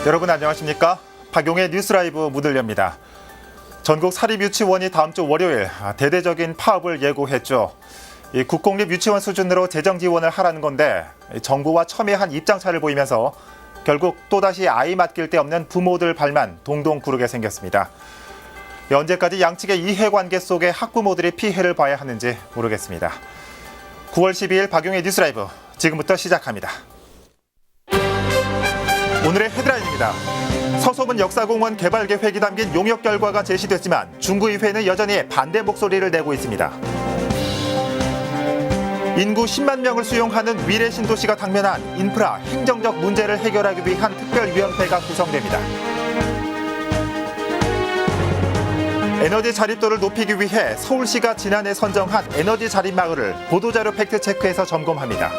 여러분 안녕하십니까? 박용의 뉴스라이브 문을엽니다. 전국 사립유치원이 다음 주 월요일 대대적인 파업을 예고했죠. 이 국공립 유치원 수준으로 재정 지원을 하라는 건데 정부와 첨예한 입장차를 보이면서 결국 또다시 아이 맡길 데 없는 부모들 발만 동동 구르게 생겼습니다. 언제까지 양측의 이해관계 속에 학부모들이 피해를 봐야 하는지 모르겠습니다. 9월 12일 박용의 뉴스라이브 지금부터 시작합니다. 오늘의 헤드라인입니다. 서소문 역사공원 개발 계획이 담긴 용역 결과가 제시됐지만 중구의회는 여전히 반대 목소리를 내고 있습니다. 인구 10만 명을 수용하는 미래 신도시가 당면한 인프라, 행정적 문제를 해결하기 위한 특별위원회가 구성됩니다. 에너지 자립도를 높이기 위해 서울시가 지난해 선정한 에너지 자립 마을을 보도자료 팩트체크에서 점검합니다.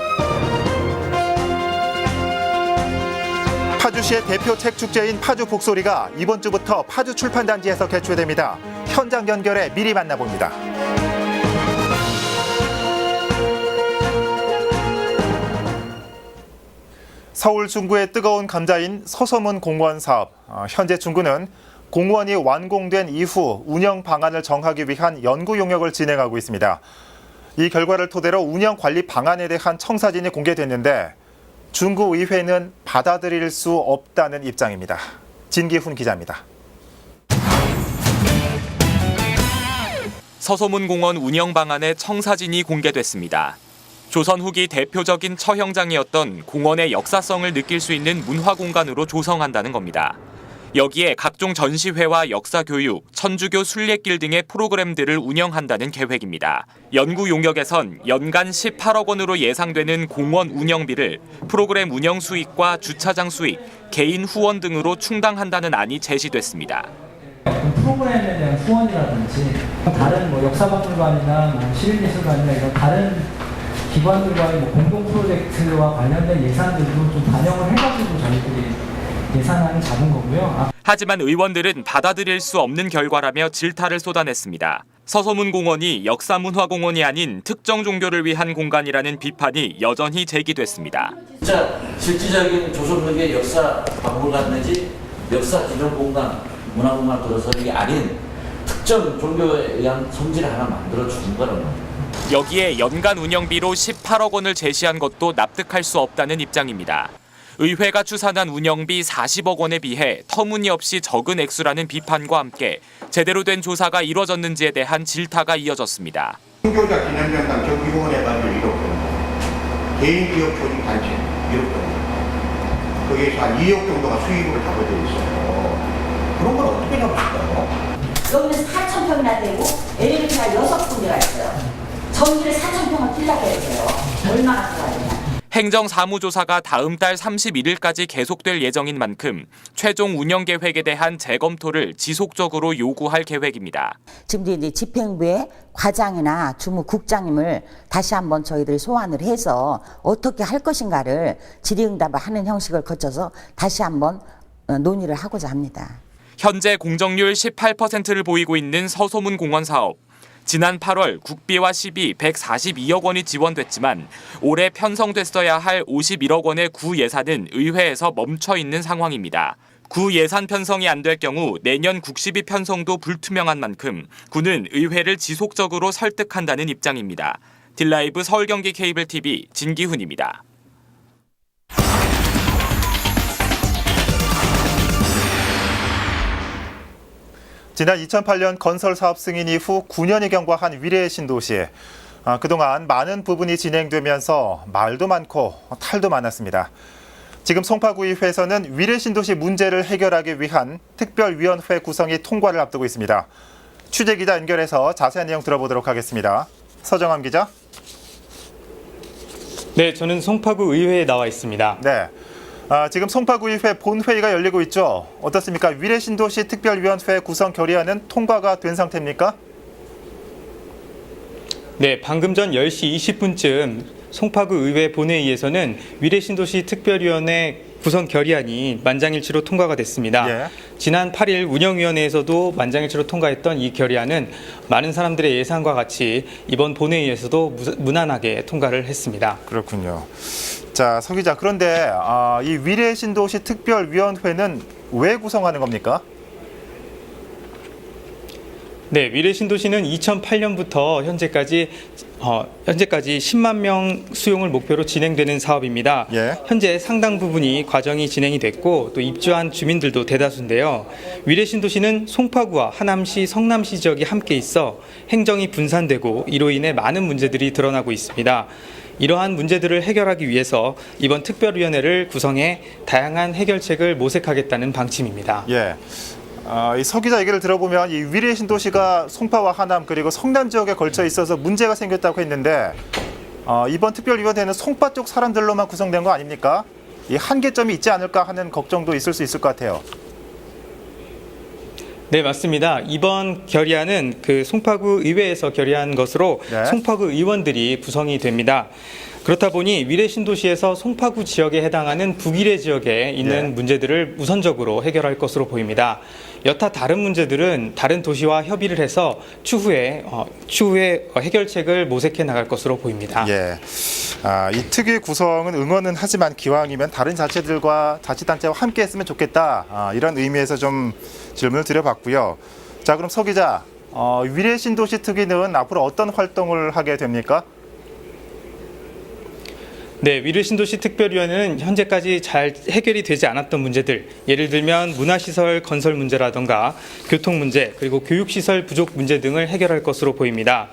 파주시의 대표 책 축제인 파주 북소리가 이번 주부터 파주 출판단지에서 개최됩니다. 현장 연결해 미리 만나봅니다. 서울 중구의 뜨거운 감자인 서소문 공원 사업. 현재 중구는 공원이 완공된 이후 운영 방안을 정하기 위한 연구 용역을 진행하고 있습니다. 이 결과를 토대로 운영 관리 방안에 대한 청사진이 공개됐는데 중구의회는 받아들일 수 없다는 입장입니다. 진기훈 기자입니다. 서소문 공원 운영 방안의 청사진이 공개됐습니다. 조선 후기 대표적인 처형장이었던 공원의 역사성을 느낄 수 있는 문화 공간으로 조성한다는 겁니다. 여기에 각종 전시회와 역사교육, 천주교 순례길 등의 프로그램들을 운영한다는 계획입니다. 연구 용역에선 연간 18억 원으로 예상되는 공원 운영비를 프로그램 운영 수익과 주차장 수익, 개인 후원 등으로 충당한다는 안이 제시됐습니다. 프로그램에 대한 후원이라든지 다른 역사박물관이나 시립미술관이나 이런 다른 기관들과의 공동 프로젝트와 관련된 예산들도 좀 반영을 해가지고 저희들이 예산안을 잡은 거고요. 하지만 의원들은 받아들일 수 없는 결과라며 질타를 쏟아냈습니다. 서소문 공원이 역사문화공원이 아닌 특정 종교를 위한 공간이라는 비판이 여전히 제기됐습니다. 진짜 실질적인 조선족의 역사 박물관 내지 역사 기념 공간, 문화공간 들어서는 게 아닌 특정 종교에 의한 성지를 하나 만들어 주는 거란 말이에요. 여기에 연간 운영비로 18억 원을 제시한 것도 납득할 수 없다는 입장입니다. 의회가 추산한 운영비 40억 원에 비해 터무니없이 적은 액수라는 비판과 함께 제대로 된 조사가 이뤄졌는지에 대한 질타가 이어졌습니다. 선교자 기념전당 정기공원에 받을 1억 정도, 개인 기업 조직 단체 1억 정도, 거기에서 한 2억 정도가 수입으로 잡아져 있어요. 그런 건 어떻게 잡았을까요? 여기는 4,000평이나 되고 엘리베이터가 6군데가 있어요. 전기를 4,000평을 필라고 해요. 얼마나 들어가냐. 행정사무조사가 다음 달 31일까지 계속될 예정인 만큼 최종 운영 계획에 대한 재검토를 지속적으로 요구할 계획입니다. 지금 이제 집행부의 과장이나 주무국장님을 다시 한번 저희들이 소환을 해서 어떻게 할 것인가를 질의응답을 하는 형식을 거쳐서 다시 한번 논의를 하고자 합니다. 현재 공정률 18%를 보이고 있는 서소문 공원 사업. 지난 8월 국비와 시비 142억 원이 지원됐지만 올해 편성됐어야 할 51억 원의 구 예산은 의회에서 멈춰 있는 상황입니다. 구 예산 편성이 안 될 경우 내년 국시비 편성도 불투명한 만큼 구는 의회를 지속적으로 설득한다는 입장입니다. 딜라이브 서울 경기 케이블 TV 진기훈입니다. 지난 2008년 건설 사업 승인 이후 9년이 경과한 위례 신도시. 그동안 많은 부분이 진행되면서 말도 많고 탈도 많았습니다. 지금 송파구의회에서는 위례 신도시 문제를 해결하기 위한 특별위원회 구성이 통과를 앞두고 있습니다. 취재기자 연결해서 자세한 내용 들어보도록 하겠습니다. 서정함 기자. 네, 저는 송파구 의회에 나와 있습니다. 네. 지금 송파구의회 본회의가 열리고 있죠. 어떻습니까? 위례 신도시 특별위원회 구성 결의안은 통과가 된 상태입니까? 네, 방금 전 10시 20분쯤 송파구 의회 본회의에서는 위례 신도시 특별위원회 구성 결의안이 만장일치로 통과가 됐습니다. 예. 지난 8일 운영위원회에서도 만장일치로 통과했던 이 결의안은 많은 사람들의 예상과 같이 이번 본회의에서도 무난하게 통과를 했습니다. 그렇군요. 자, 서 기자, 그런데 이 위례신도시 특별위원회는 왜 구성하는 겁니까? 네, 위례신도시는 2008년부터 현재까지 10만 명 수용을 목표로 진행되는 사업입니다. 예. 현재 상당 부분이 과정이 진행이 됐고 또 입주한 주민들도 대다수인데요. 위례신도시는 송파구와 하남시, 성남시 지역이 함께 있어 행정이 분산되고 이로 인해 많은 문제들이 드러나고 있습니다. 이러한 문제들을 해결하기 위해서 이번 특별위원회를 구성해 다양한 해결책을 모색하겠다는 방침입니다. 예. 이 서 기자 얘기를 들어보면 이 위례 신도시가 송파와 하남 그리고 성남 지역에 걸쳐 있어서 문제가 생겼다고 했는데 이번 특별위원회는 송파 쪽 사람들로만 구성된 거 아닙니까? 이 한계점이 있지 않을까 하는 걱정도 있을 수 있을 것 같아요. 네, 맞습니다. 이번 결의안은 그 송파구 의회에서 결의한 것으로 네. 송파구 의원들이 구성이 됩니다. 그렇다 보니 위례 신도시에서 송파구 지역에 해당하는 북위례 지역에 있는 예. 문제들을 우선적으로 해결할 것으로 보입니다. 여타 다른 문제들은 다른 도시와 협의를 해서 추후에 해결책을 모색해 나갈 것으로 보입니다. 예. 이 특위 구성은 응원은 하지만 기왕이면 다른 자체들과 자치단체와 함께 했으면 좋겠다. 이런 의미에서 좀 질문을 드려봤고요. 자, 그럼 서 기자, 위례 신도시 특위는 앞으로 어떤 활동을 하게 됩니까? 네, 위례신도시 특별위원회는 현재까지 잘 해결이 되지 않았던 문제들, 예를 들면 문화시설 건설 문제라던가 교통 문제, 그리고 교육시설 부족 문제 등을 해결할 것으로 보입니다.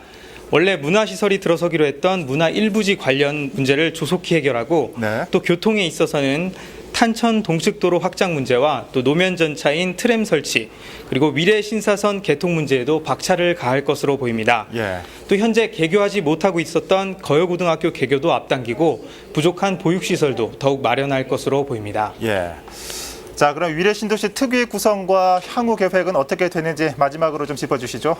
원래 문화시설이 들어서기로 했던 문화 일부지 관련 문제를 조속히 해결하고 네. 또 교통에 있어서는 탄천 동식도로 확장 문제와 또 노면 전차인 트램 설치, 그리고 위례 신사선 개통 문제에도 박차를 가할 것으로 보입니다. 예. 또 현재 개교하지 못하고 있었던 거여고등학교 개교도 앞당기고 부족한 보육시설도 더욱 마련할 것으로 보입니다. 예. 자, 그럼 위례 신도시 특위 구성과 향후 계획은 어떻게 되는지 마지막으로 좀 짚어주시죠.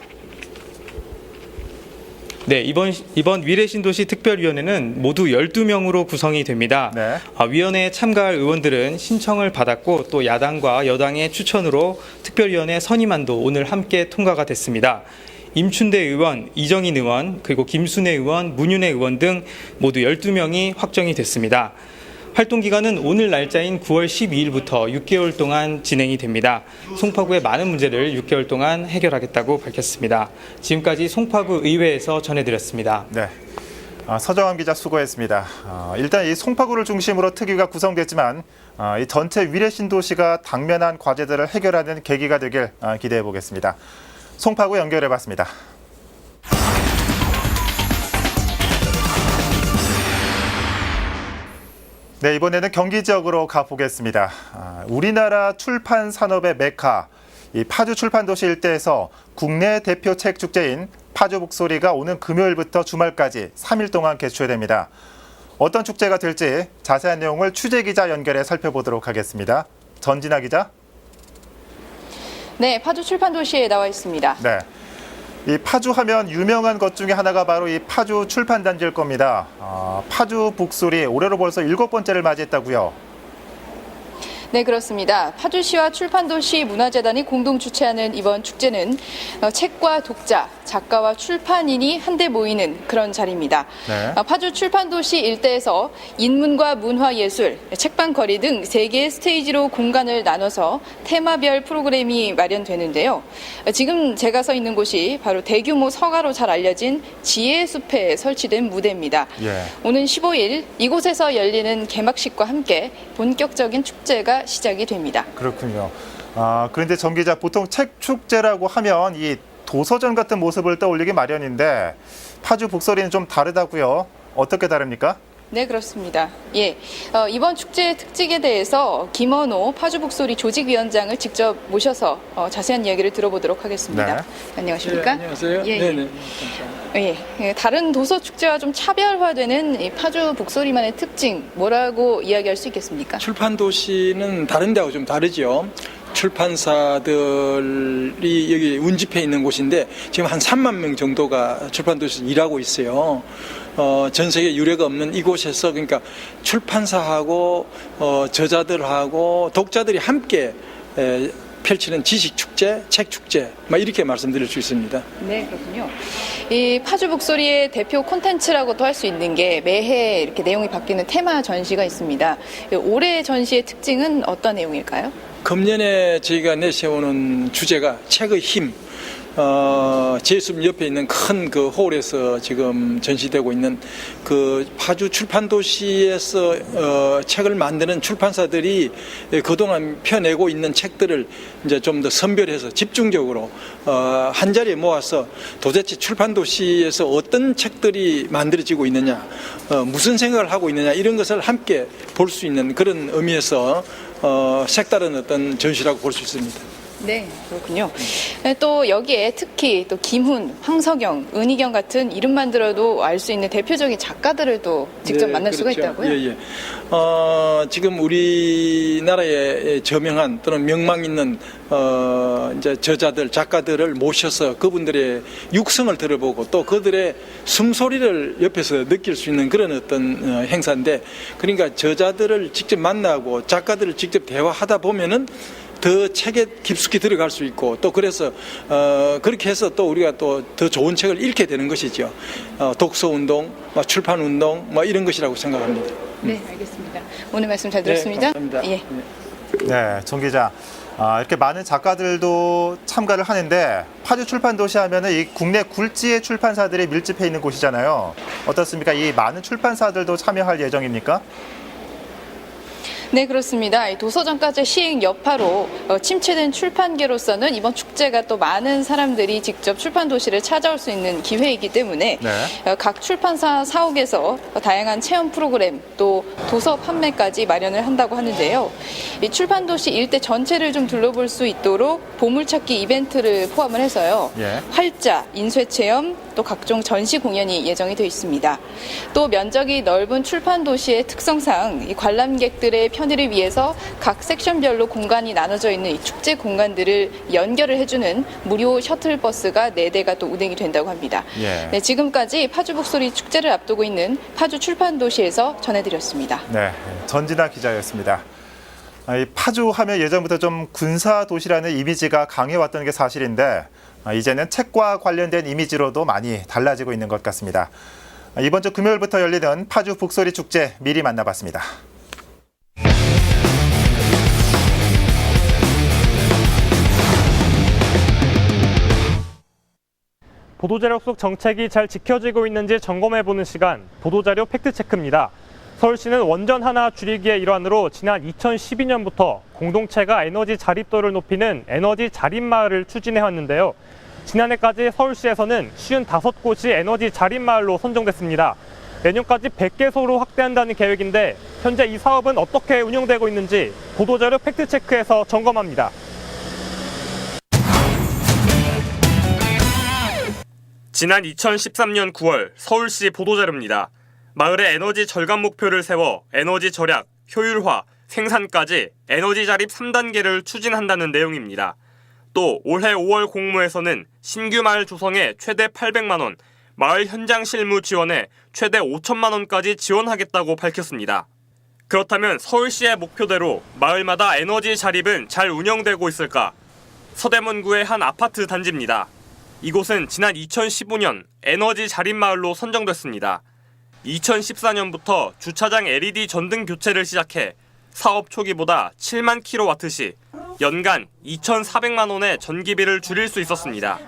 네, 이번 위례신도시 특별위원회는 모두 12명으로 구성이 됩니다. 네. 위원회에 참가할 의원들은 신청을 받았고 또 야당과 여당의 추천으로 특별위원회 선임안도 오늘 함께 통과가 됐습니다. 임춘대 의원, 이정인 의원, 그리고 김순애 의원, 문윤혜 의원 등 모두 12명이 확정이 됐습니다. 활동 기간은 오늘 날짜인 9월 12일부터 6개월 동안 진행이 됩니다. 송파구의 많은 문제를 6개월 동안 해결하겠다고 밝혔습니다. 지금까지 송파구 의회에서 전해드렸습니다. 네. 서정환 기자 수고했습니다. 일단 이 송파구를 중심으로 특위가 구성됐지만 이 전체 위례 신도시가 당면한 과제들을 해결하는 계기가 되길 기대해 보겠습니다. 송파구 연결해 봤습니다. 네, 이번에는 경기 지역으로 가보겠습니다. 우리나라 출판 산업의 메카, 이 파주 출판도시 일대에서 국내 대표 책 축제인 파주 북소리가 오는 금요일부터 주말까지 3일 동안 개최됩니다. 어떤 축제가 될지 자세한 내용을 취재 기자 연결해 살펴보도록 하겠습니다. 전진아 기자. 네, 파주 출판도시에 나와 있습니다. 네. 이 파주 하면 유명한 것 중에 하나가 바로 이 파주 출판단지일 겁니다. 파주 북소리 올해로 벌써 7번째를 맞이했다고요. 네, 그렇습니다. 파주시와 출판도시 문화재단이 공동 주최하는 이번 축제는 책과 독자, 작가와 출판인이 한데 모이는 그런 자리입니다. 네. 파주 출판도시 일대에서 인문과 문화예술, 책방거리 등 3개의 스테이지로 공간을 나눠서 테마별 프로그램이 마련되는데요. 지금 제가 서 있는 곳이 바로 대규모 서가로 잘 알려진 지혜의 숲에 설치된 무대입니다. 예. 오는 15일 이곳에서 열리는 개막식과 함께 본격적인 축제가 시작이 됩니다. 그렇군요. 그런데 정 기자, 보통 책 축제라고 하면 이 도서전 같은 모습을 떠올리기 마련인데 파주 북소리는 좀 다르다고요. 어떻게 다릅니까? 네, 그렇습니다. 예, 이번 축제의 특징에 대해서 김원호 파주 북소리 조직위원장을 직접 모셔서 자세한 이야기를 들어보도록 하겠습니다. 네. 안녕하십니까? 네, 안녕하세요. 예, 네네. 예, 다른 도서 축제와 좀 차별화되는 이 파주 북소리만의 특징 뭐라고 이야기할 수 있겠습니까? 출판 도시는 다른 데하고 좀 다르죠. 출판사들이 여기 운집해 있는 곳인데 지금 한 3만 명 정도가 출판 도시에서 일하고 있어요. 전 세계 유례가 없는 이곳에서 그러니까 출판사하고 저자들하고 독자들이 함께 펼치는 지식축제, 책축제 이렇게 말씀드릴 수 있습니다. 네, 그렇군요. 이 파주 북소리의 대표 콘텐츠라고도 할 수 있는 게 매해 이렇게 내용이 바뀌는 테마 전시가 있습니다. 올해 전시의 특징은 어떤 내용일까요? 금년에 저희가 내세우는 주제가 책의 힘. 제수님 옆에 있는 큰 그 홀에서 지금 전시되고 있는 그 파주 출판 도시에서 책을 만드는 출판사들이 그동안 펴내고 있는 책들을 이제 좀 더 선별해서 집중적으로 한 자리에 모아서 도대체 출판 도시에서 어떤 책들이 만들어지고 있느냐, 무슨 생각을 하고 있느냐 이런 것을 함께 볼 수 있는 그런 의미에서 색다른 어떤 전시라고 볼 수 있습니다. 네, 그렇군요. 또 여기에 특히 또 김훈, 황석영, 은희경 같은 이름만 들어도 알 수 있는 대표적인 작가들을 또 직접 만날 수가 있다고요? 예. 지금 우리나라에 저명한 또는 명망 있는 이제 저자들, 작가들을 모셔서 그분들의 육성을 들어보고 또 그들의 숨소리를 옆에서 느낄 수 있는 그런 어떤 행사인데, 그러니까 저자들을 직접 만나고 작가들을 직접 대화하다 보면은 더 책에 깊숙이 들어갈 수 있고 또 그래서 그렇게 해서 또 우리가 또 더 좋은 책을 읽게 되는 것이죠. 독서 운동, 출판 운동 이런 것이라고 생각합니다. 네, 알겠습니다. 오늘 말씀 잘 들었습니다. 네, 감사합니다. 예. 네, 정 기자. 이렇게 많은 작가들도 참가를 하는데 파주 출판 도시 하면은 이 국내 굴지의 출판사들이 밀집해 있는 곳이잖아요. 어떻습니까? 이 많은 출판사들도 참여할 예정입니까? 네, 그렇습니다. 이 도서정가제 시행 여파로 침체된 출판계로서는 이번 축제가 또 많은 사람들이 직접 출판 도시를 찾아올 수 있는 기회이기 때문에 각 출판사 사옥에서 다양한 체험 프로그램 또 도서 판매까지 마련을 한다고 하는데요. 이 출판 도시 일대 전체를 좀 둘러볼 수 있도록 보물찾기 이벤트를 포함을 해서요. 활자, 인쇄체험, 또 각종 전시 공연이 예정이 되어 있습니다. 또 면적이 넓은 출판 도시의 특성상 이 관람객들의 편의를 위해서 각 섹션별로 공간이 나눠져 있는 이 축제 공간들을 연결을 해주는 무료 셔틀버스가 4대가 또 운행이 된다고 합니다. 네, 지금까지 파주 북소리 축제를 앞두고 있는 파주 출판 도시에서 전해드렸습니다. 네, 전진아 기자였습니다. 이 파주 하면 예전부터 좀 군사 도시라는 이미지가 강해왔던 게 사실인데 이제는 책과 관련된 이미지로도 많이 달라지고 있는 것 같습니다. 이번 주 금요일부터 열리는 파주 북소리 축제 미리 만나봤습니다. 보도자료 속 정책이 잘 지켜지고 있는지 점검해보는 시간, 보도자료 팩트체크입니다. 서울시는 원전 하나 줄이기의 일환으로 지난 2012년부터 공동체가 에너지 자립도를 높이는 에너지 자립마을을 추진해왔는데요. 지난해까지 서울시에서는 55곳이 에너지 자립마을로 선정됐습니다. 내년까지 100개소로 확대한다는 계획인데 현재 이 사업은 어떻게 운영되고 있는지 보도자료 팩트체크에서 점검합니다. 지난 2013년 9월 서울시 보도자료입니다. 마을의 에너지 절감 목표를 세워 에너지 절약, 효율화, 생산까지 에너지 자립 3단계를 추진한다는 내용입니다. 또 올해 5월 공모에서는 신규 마을 조성에 최대 800만 원, 마을 현장 실무 지원에 최대 5천만 원까지 지원하겠다고 밝혔습니다. 그렇다면 서울시의 목표대로 마을마다 에너지 자립은 잘 운영되고 있을까? 서대문구의 한 아파트 단지입니다. 이곳은 지난 2015년 에너지 자립 마을로 선정됐습니다. 2014년부터 주차장 LED 전등 교체를 시작해 사업 초기보다 7만 킬로와트시, 연간 2,400만 원의 전기비를 줄일 수 있었습니다.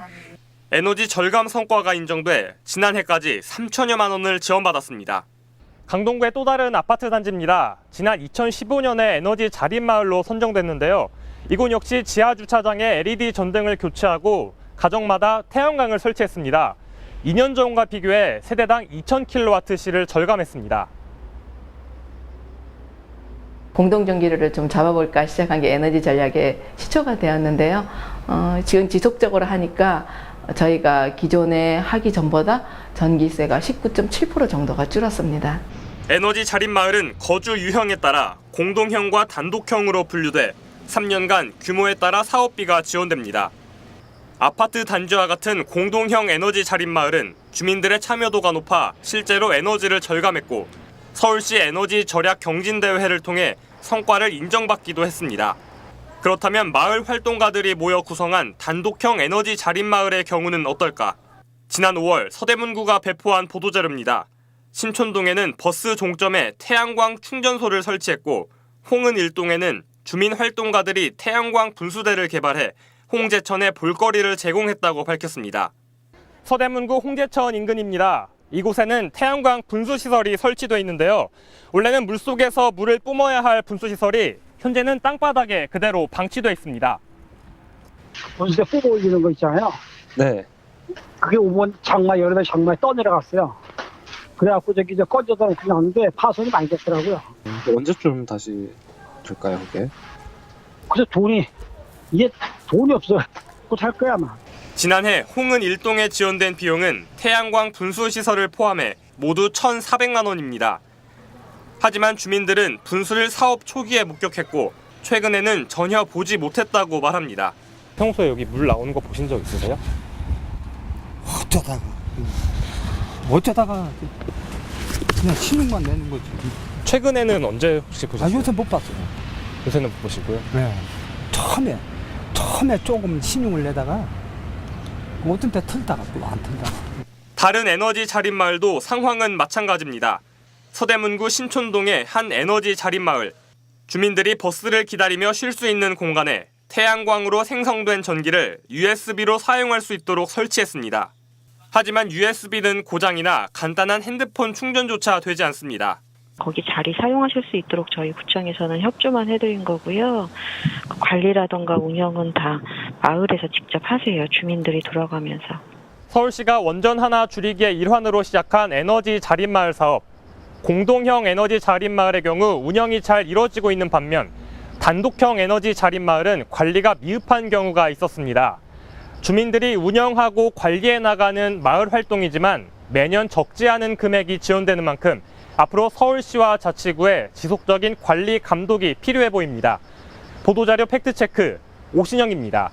에너지 절감 성과가 인정돼 지난해까지 3천여만 원을 지원받았습니다. 강동구의 또 다른 아파트 단지입니다. 지난 2015년에 에너지 자립마을로 선정됐는데요. 이곳 역시 지하 주차장에 LED 전등을 교체하고 가정마다 태양광을 설치했습니다. 2년 전과 비교해 세대당 2,000kWh를 절감했습니다. 공동전기료를 좀 잡아볼까 시작한 게 에너지 전략의 시초가 되었는데요. 지금 지속적으로 하니까 저희가 기존에 하기 전보다 전기세가 19.7% 정도가 줄었습니다. 에너지 자립 마을은 거주 유형에 따라 공동형과 단독형으로 분류돼 3년간 규모에 따라 사업비가 지원됩니다. 아파트 단지와 같은 공동형 에너지 자립 마을은 주민들의 참여도가 높아 실제로 에너지를 절감했고 서울시 에너지 절약 경진대회를 통해 성과를 인정받기도 했습니다. 그렇다면 마을 활동가들이 모여 구성한 단독형 에너지 자립마을의 경우는 어떨까? 지난 5월 서대문구가 배포한 보도자료입니다. 신촌동에는 버스 종점에 태양광 충전소를 설치했고 홍은 1동에는 주민 활동가들이 태양광 분수대를 개발해 홍제천에 볼거리를 제공했다고 밝혔습니다. 서대문구 홍제천 인근입니다. 이곳에는 태양광 분수시설이 설치되어 있는데요. 원래는 물속에서 물을 뿜어야 할 분수시설이 현재는 땅바닥에 그대로 방치되어 있습니다. 분수대 뿜어 올리는 거 있잖아요. 네. 그게 오면 장마, 여름에 장마에 떠내려갔어요. 그래갖고 저기 이제 꺼져서 그냥 왔는데 파손이 많이 됐더라고요. 언제쯤 다시 될까요, 그게? 그래서 이게 돈이 없어요. 곧 할 거야, 아마. 지난해 홍은 1동에 지원된 비용은 태양광 분수시설을 포함해 모두 1,400만 원입니다. 하지만 주민들은 분수를 사업 초기에 목격했고 최근에는 전혀 보지 못했다고 말합니다. 평소에 여기 물 나오는 거 보신 적 있으세요? 어쩌다가 그냥 신용만 내는 거지. 최근에는 언제 혹시 보셨어요? 요새 못 봤어요. 요새는 못 보시고요. 네. 처음에 조금 신용을 내다가 어떤 때 틀다가 또 안 틀다가. 다른 에너지 자립마을도 상황은 마찬가지입니다. 서대문구 신촌동의 한 에너지 자립마을. 주민들이 버스를 기다리며 쉴 수 있는 공간에 태양광으로 생성된 전기를 USB로 사용할 수 있도록 설치했습니다. 하지만 USB는 고장이나 간단한 핸드폰 충전조차 되지 않습니다. 거기 자리 사용하실 수 있도록 저희 구청에서는 협조만 해드린 거고요. 관리라던가 운영은 다 마을에서 직접 하세요. 주민들이 돌아가면서. 서울시가 원전 하나 줄이기의 일환으로 시작한 에너지 자립마을 사업. 공동형 에너지 자립마을의 경우 운영이 잘 이뤄지고 있는 반면 단독형 에너지 자립마을은 관리가 미흡한 경우가 있었습니다. 주민들이 운영하고 관리해 나가는 마을 활동이지만 매년 적지 않은 금액이 지원되는 만큼 앞으로 서울시와 자치구의 지속적인 관리 감독이 필요해 보입니다. 보도자료 팩트체크 오신영입니다.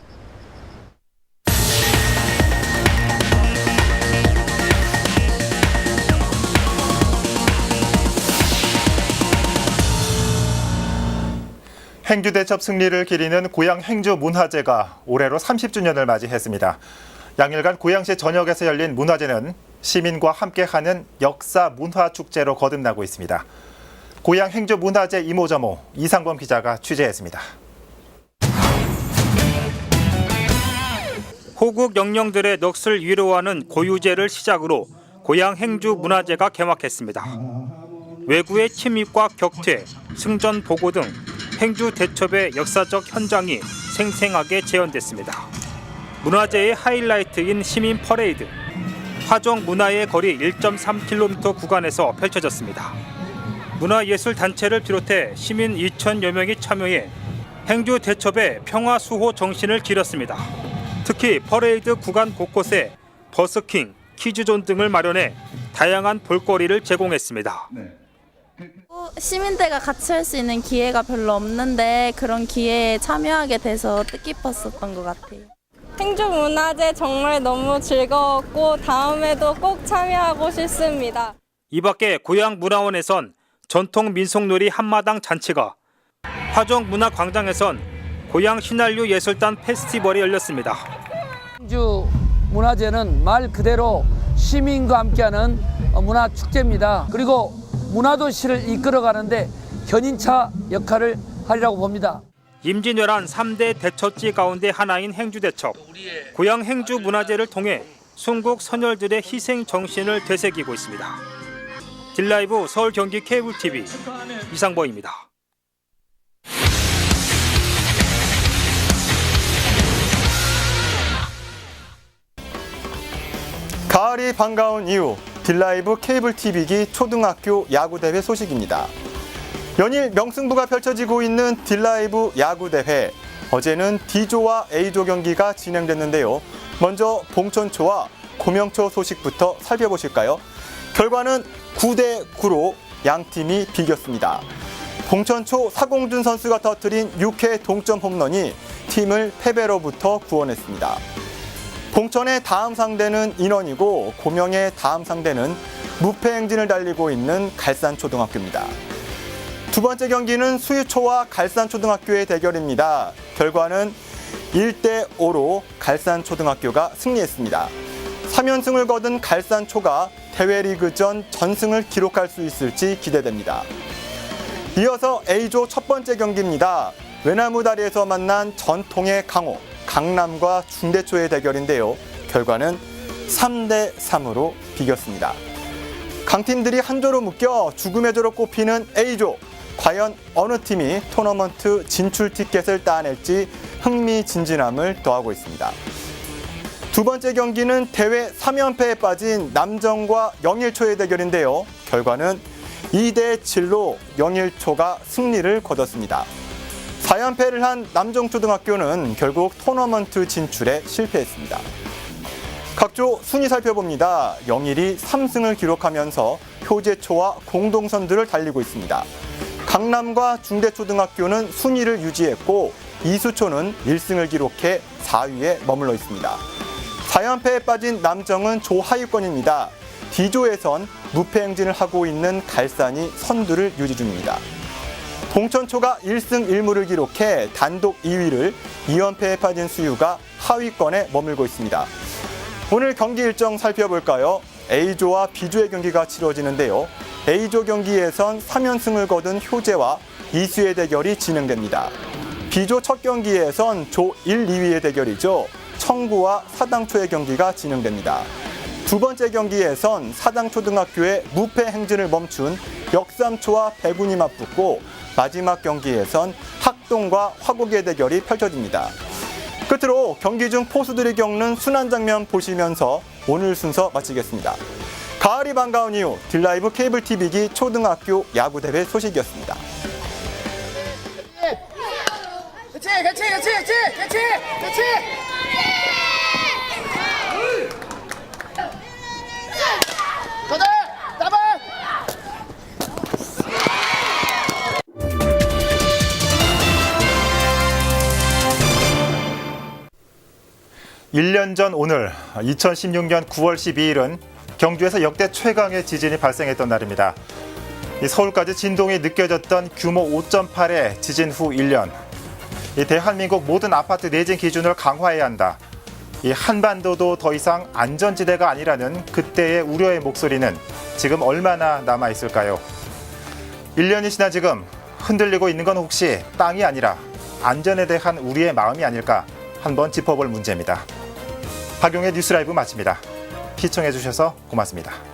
행주 대첩 승리를 기리는 고양 행주 문화제가 올해로 30주년을 맞이했습니다. 양일간 고양시 전역에서 열린 문화제는 시민과 함께하는 역사 문화 축제로 거듭나고 있습니다. 고양 행주 문화제 이모저모 이상범 기자가 취재했습니다. 호국 영령들의 넋을 위로하는 고유제를 시작으로 고양 행주 문화제가 개막했습니다. 외구의 침입과 격퇴, 승전 보고 등 행주 대첩의 역사적 현장이 생생하게 재현됐습니다. 문화제의 하이라이트인 시민 퍼레이드, 화정 문화의 거리 1.3km 구간에서 펼쳐졌습니다. 문화예술단체를 비롯해 시민 2,000여 명이 참여해 행주 대첩의 평화 수호 정신을 기렸습니다. 특히 퍼레이드 구간 곳곳에 버스킹, 퀴즈존 등을 마련해 다양한 볼거리를 제공했습니다. 시민들과 같이 할 수 있는 기회가 별로 없는데 그런 기회에 참여하게 돼서 뜻깊었었던 것 같아요. 행주 문화제 정말 너무 즐거웠고 다음에도 꼭 참여하고 싶습니다. 이 밖에 고양문화원에선 전통 민속놀이 한마당 잔치가, 화정문화광장에선 고양 신한류 예술단 페스티벌이 열렸습니다. 행주 문화제는 말 그대로 시민과 함께하는 문화축제입니다. 그리고 문화도시를 이끌어가는데 견인차 역할을 하리라고 봅니다. 임진왜란 3대 대첩지 가운데 하나인 행주대첩. 고양 행주 문화제를 통해 순국 선열들의 희생 정신을 되새기고 있습니다. 딜라이브 서울 경기 케이블TV 이상범입니다. 가을이 반가운 이유, 딜라이브 케이블TV기 초등학교 야구대회 소식입니다. 연일 명승부가 펼쳐지고 있는 딜라이브 야구대회. 어제는 D조와 A조 경기가 진행됐는데요. 먼저 봉천초와 고명초 소식부터 살펴보실까요? 결과는 9대9로 양팀이 비겼습니다. 봉천초 사공준 선수가 터뜨린 6회 동점 홈런이 팀을 패배로부터 구원했습니다. 봉천의 다음 상대는 인원이고 고명의 다음 상대는 무패 행진을 달리고 있는 갈산초등학교입니다. 두 번째 경기는 수유초와 갈산초등학교의 대결입니다. 결과는 1대5로 갈산초등학교가 승리했습니다. 3연승을 거둔 갈산초가 대회 리그전 전승을 기록할 수 있을지 기대됩니다. 이어서 A조 첫 번째 경기입니다. 외나무다리에서 만난 전통의 강호, 강남과 중대초의 대결인데요. 결과는 3대3으로 비겼습니다. 강팀들이 한 조로 묶여 죽음의 조로 꼽히는 A조. 과연 어느 팀이 토너먼트 진출 티켓을 따낼지 흥미진진함을 더하고 있습니다. 두 번째 경기는 대회 3연패에 빠진 남정과 영일초의 대결인데요. 결과는 2대7로 영일초가 승리를 거뒀습니다. 4연패를 한 남정초등학교는 결국 토너먼트 진출에 실패했습니다. 각조 순위 살펴봅니다. 영일이 3승을 기록하면서 효제초와 공동선두를 달리고 있습니다. 강남과 중대초등학교는 순위를 유지했고 이수초는 1승을 기록해 4위에 머물러 있습니다. 4연패에 빠진 남정은 조하위권입니다. D조에선 무패 행진을 하고 있는 갈산이 선두를 유지 중입니다. 동천초가 1승 1무를 기록해 단독 2위를 2연패에 빠진 수유가 하위권에 머물고 있습니다. 오늘 경기 일정 살펴볼까요? A조와 B조의 경기가 치러지는데요. A조 경기에선 3연승을 거둔 효제와 이수의 대결이 진행됩니다. B조 첫 경기에선 조 1, 2위의 대결이죠. 청구와 사당초의 경기가 진행됩니다. 두 번째 경기에선 사당초등학교의 무패 행진을 멈춘 역삼초와 백운이 맞붙고 마지막 경기에선 학동과 화곡의 대결이 펼쳐집니다. 끝으로 경기 중 포수들이 겪는 순환 장면 보시면서 오늘 순서 마치겠습니다. 가을이 반가운 이유 딜라이브 케이블 TV기 초등학교 야구대회 소식이었습니다. 그렇지. 1년 전 오늘 2016년 9월 12일은 경주에서 역대 최강의 지진이 발생했던 날입니다. 서울까지 진동이 느껴졌던 규모 5.8의 지진 후 1년. 대한민국 모든 아파트 내진 기준을 강화해야 한다. 한반도도 더 이상 안전지대가 아니라는 그때의 우려의 목소리는 지금 얼마나 남아있을까요? 1년이 지나 지금 흔들리고 있는 건 혹시 땅이 아니라 안전에 대한 우리의 마음이 아닐까 한번 짚어볼 문제입니다. 박용의 뉴스라이브 마칩니다. 시청해주셔서 고맙습니다.